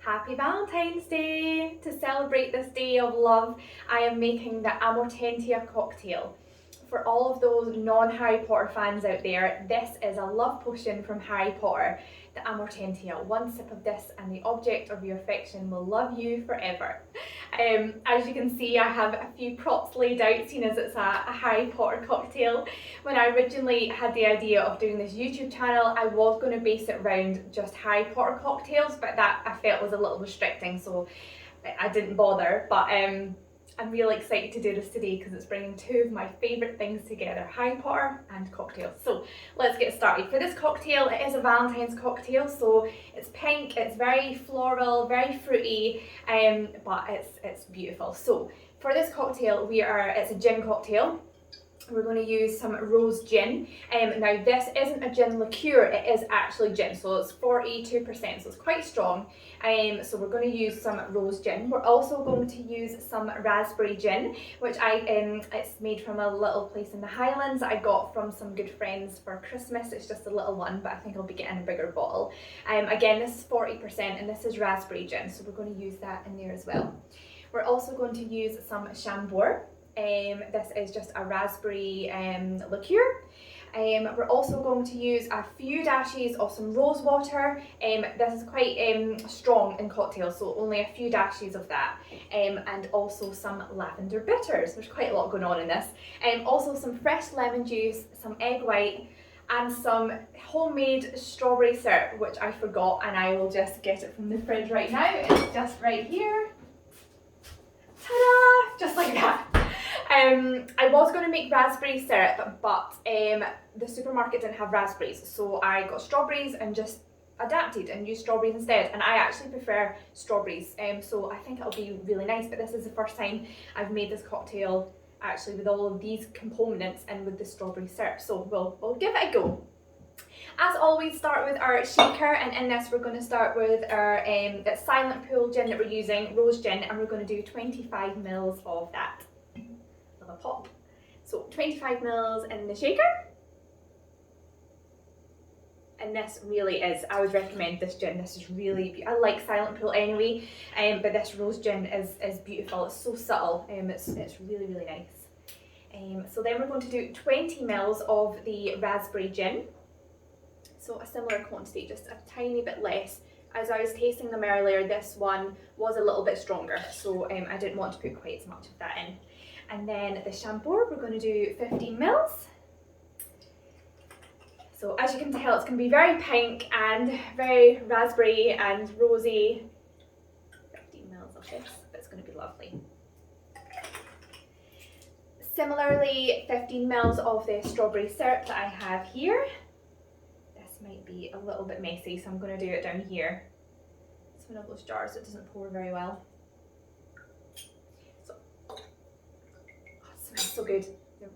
Happy Valentine's Day! To celebrate this day of love, I am making the Amortentia cocktail. For all of those non-Harry Potter fans out there, this is a love potion from Harry Potter, the Amortentia. One sip of this and the object of your affection will love you forever. As you can see, I have a few props laid out, seeing as it's a Harry Potter cocktail. When I originally had the idea of doing this YouTube channel, I was going to base it around just Harry Potter cocktails, but that I felt was a little restricting, so I didn't bother. But I'm really excited to do this today because it's bringing two of my favourite things together, Harry Potter and cocktails. So let's get started. For this cocktail, it is a Valentine's cocktail, so it's pink, it's very floral, very fruity, but it's beautiful. So for this cocktail, it's a gin cocktail. We're going to use some rose gin. Now this isn't a gin liqueur, it is actually gin, so it's 42%, so it's quite strong. So we're going to use some rose gin. We're also going to use some raspberry gin, which it's made from a little place in the Highlands that I got from some good friends for Christmas. It's just a little one, but I think I'll be getting a bigger bottle. Again, this is 40% and this is raspberry gin, so we're going to use that in there as well. We're also going to use some Chambord. This is just a raspberry liqueur. We're also going to use a few dashes of some rose water. This is quite strong in cocktails, so only a few dashes of that. And also some lavender bitters. There's quite a lot going on in this. Also some fresh lemon juice, some egg white, and some homemade strawberry syrup, which I forgot, and I will just get it from the fridge right now. It's just right here. Ta-da! Just like that. I was going to make raspberry syrup, but the supermarket didn't have raspberries, so I got strawberries and just adapted and used strawberries instead, and I actually prefer strawberries, so I think it'll be really nice. But this is the first time I've made this cocktail actually with all of these components and with the strawberry syrup, so we'll give it a go. As always, start with our shaker, and in this we're going to start with our silent pool gin that we're using, rose gin, and we're going to do 25 ml of that. A pop. So 25 ml in the shaker. And this really is, I would recommend this gin. This is really, I like Silent Pool anyway, but this rose gin is beautiful. It's so subtle. It's really, really nice. So then we're going to do 20 ml of the raspberry gin. So a similar quantity, just a tiny bit less. As I was tasting them earlier, this one was a little bit stronger, so I didn't want to put quite as much of that in. And then the Chambord, we're going to do 15 ml. So as you can tell, it's going to be very pink and very raspberry and rosy. 15 ml of this, but it's going to be lovely. Similarly, 15 ml of the strawberry syrup that I have here. This might be a little bit messy, so I'm going to do it down here. It's one of those jars that doesn't pour very well. It smells so good.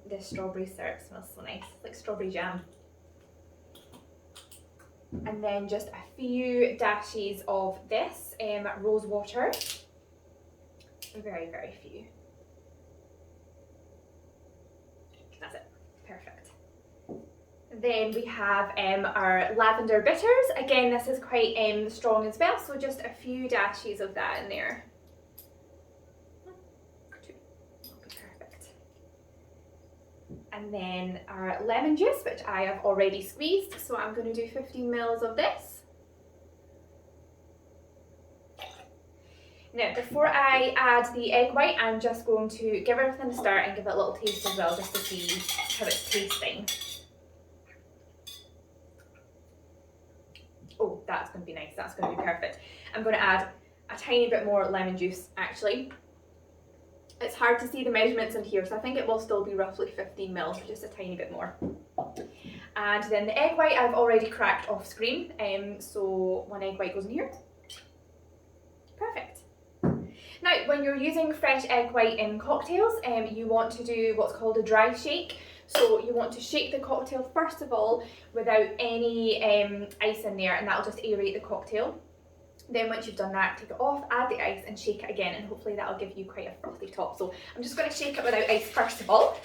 The strawberry syrup smells so nice. It's like strawberry jam. And then just a few dashes of this rose water. Very, very few. That's it. Perfect. Then we have our lavender bitters. Again, this is quite strong as well, so just a few dashes of that in there. And then our lemon juice, which I have already squeezed, so I'm going to do 15 ml of this. Now, before I add the egg white, I'm just going to give everything a stir and give it a little taste as well, just to see how it's tasting. Oh, that's going to be nice, that's going to be perfect. I'm going to add a tiny bit more lemon juice, actually. It's hard to see the measurements in here, so I think it will still be roughly 15 ml, so just a tiny bit more. And then the egg white I've already cracked off screen, so one egg white goes in here. Perfect. Now, when you're using fresh egg white in cocktails, you want to do what's called a dry shake. So you want to shake the cocktail first of all without any ice in there, and that'll just aerate the cocktail. Then once you've done that, take it off, add the ice and shake it again, and hopefully that'll give you quite a frothy top. So I'm just going to shake it without ice first of all.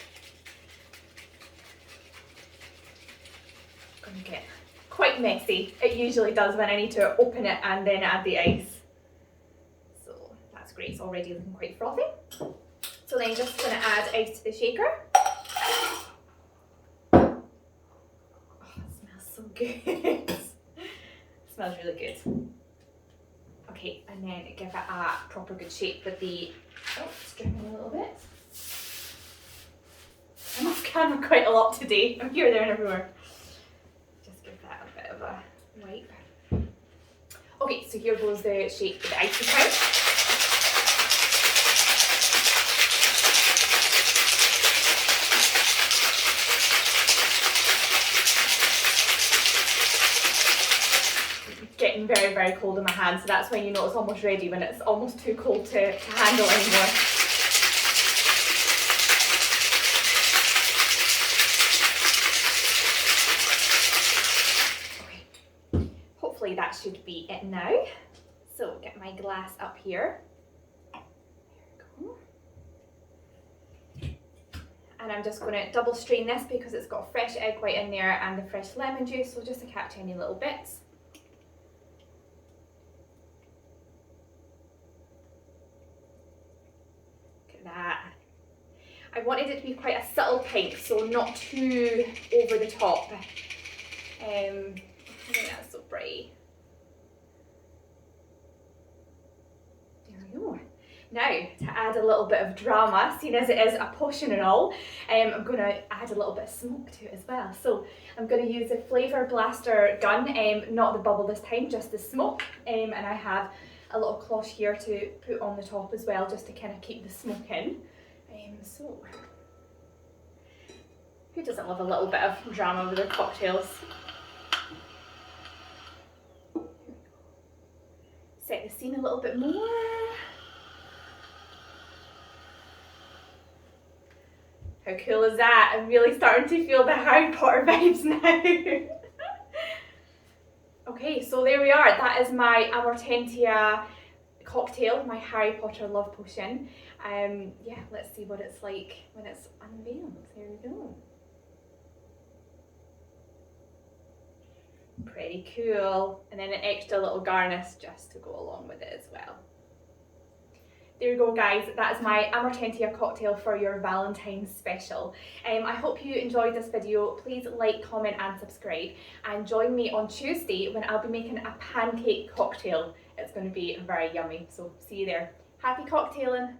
It's going to get quite messy. It usually does when I need to open it and then add the ice. that's great, it's already looking quite frothy. So then just going to add ice to the shaker. Oh, it smells so good. It smells really good. Okay, and then give it a proper good shake with the, oh, it's dripping a little bit. I'm off camera quite a lot today. I'm here, there and everywhere. Just give that a bit of a wipe. Okay, so here goes the shake with the icing pouch. Getting very, very cold in my hands, so that's when you know it's almost ready, when it's almost too cold to handle anymore. Okay, hopefully that should be it now. So get my glass up here. There we go. And I'm just going to double strain this because it's got fresh egg white in there and the fresh lemon juice, so just to catch any little bits. That. I wanted it to be quite a subtle pink, so not too over the top. I think that's so bright. There we go. Now, to add a little bit of drama, seeing as it is a potion and all, I'm going to add a little bit of smoke to it as well. So I'm going to use the Flavour Blaster gun, not the bubble this time, just the smoke. And I have a little cloth here to put on the top as well, just to kind of keep the smoke in. So, who doesn't love a little bit of drama with their cocktails? Set the scene a little bit more. How cool is that? I'm really starting to feel the Harry Potter vibes now. Okay, so there we are. That is my Amortentia cocktail, my Harry Potter love potion. Yeah, let's see what it's like when it's unveiled. There we go. Pretty cool. And then an extra little garnish just to go along with it as well. There you go, guys, that is my Amortentia cocktail for your Valentine's special. I hope you enjoyed this video. Please like, comment and subscribe, and join me on Tuesday when I'll be making a pancake cocktail. It's going to be very yummy, so see you there. Happy cocktailing!